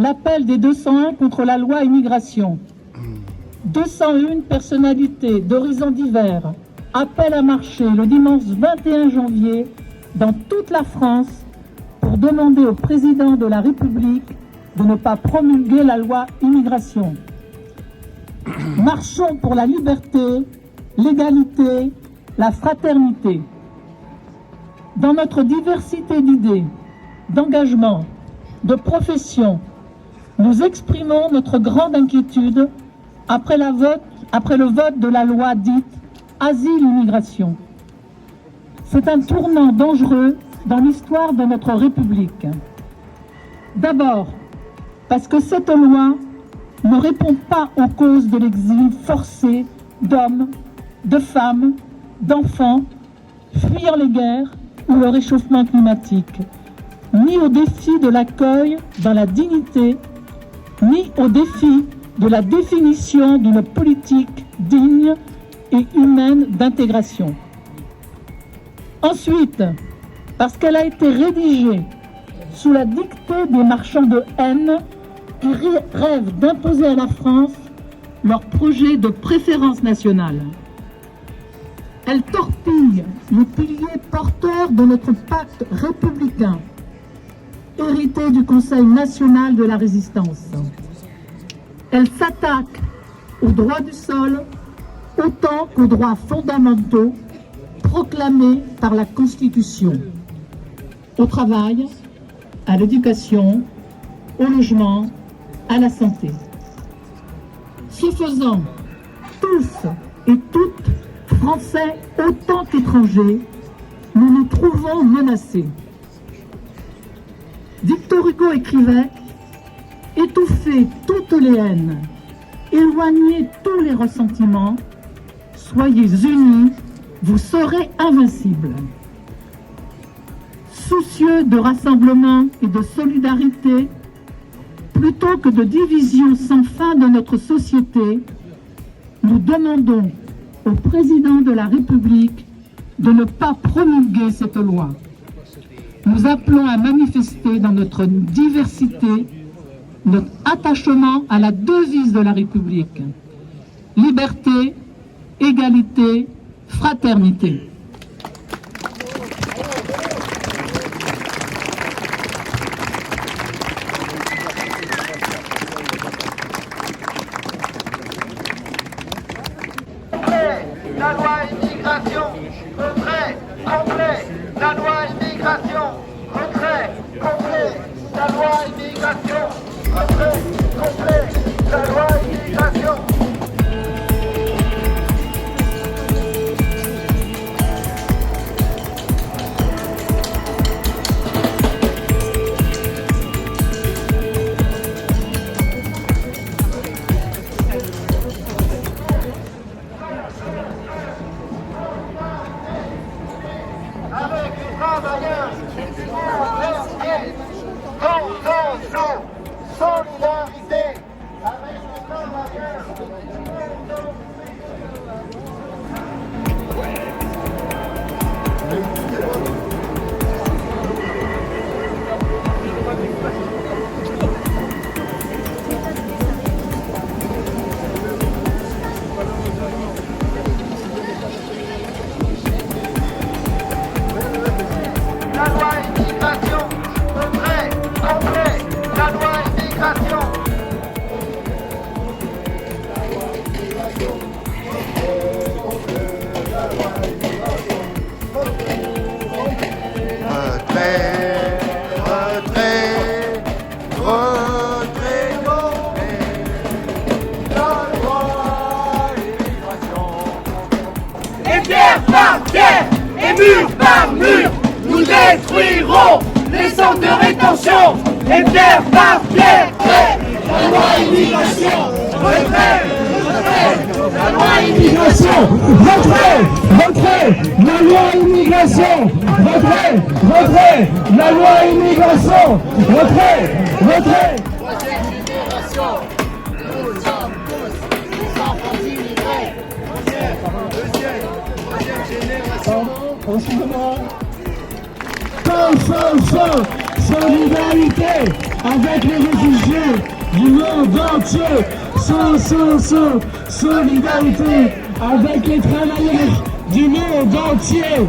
l'appel des 201 contre la loi immigration. 201 personnalités d'horizons divers appellent à marcher le dimanche 21 janvier dans toute la France pour demander au président de la République de ne pas promulguer la loi immigration. Marchons pour la liberté, l'égalité, la fraternité. Dans notre diversité d'idées, d'engagement, de profession, nous exprimons notre grande inquiétude après le vote de la loi dite Asile-Immigration. C'est un tournant dangereux dans l'histoire de notre République. D'abord, parce que cette loi ne répond pas aux causes de l'exil forcé d'hommes, de femmes, d'enfants, fuyant les guerres ou le réchauffement climatique, ni au défi de l'accueil dans la dignité, ni au défi de la définition d'une politique digne et humaine d'intégration. Ensuite, parce qu'elle a été rédigée sous la dictée des marchands de haine qui rêvent d'imposer à la France leur projet de préférence nationale. Elle torpille les piliers porteurs de notre pacte républicain, hérité du Conseil national de la résistance. Elle s'attaque aux droits du sol autant qu'aux droits fondamentaux proclamés par la Constitution, au travail, à l'éducation, au logement, à la santé. Ce faisant, tous et toutes, Français autant qu'étrangers, nous nous trouvons menacés. Victor Hugo écrivait « Étouffez toutes les haines, éloignez tous les ressentiments, soyez unis, vous serez invincibles. » Soucieux de rassemblement et de solidarité, plutôt que de division sans fin de notre société, nous demandons au président de la République de ne pas promulguer cette loi. Nous appelons à manifester dans notre diversité notre attachement à la devise de la République. Liberté, égalité, fraternité. La loi immigration, retrait, complet. La loi immigration, retrait, complet. La loi immigration, retrait, complet. La loi immigration. Avec les travailleurs solidarité avec les travailleurs. La loi immigration, retrait, complet. La loi immigration. Et pierre par pierre, et mur par mur, nous détruirons les centres de rétention. Et pierre par pierre, la loi immigration, retrait, retrait, la loi immigration, retrait, retrait, la loi immigration, retrait, retrait, la loi immigration, retrait, retrait. Troisième génération, nous sommes tous des enfants immigrés. Deuxième génération. Excusez-moi. Solidarité avec les réfugiés du monde entier. Solidarité avec les travailleurs du monde entier.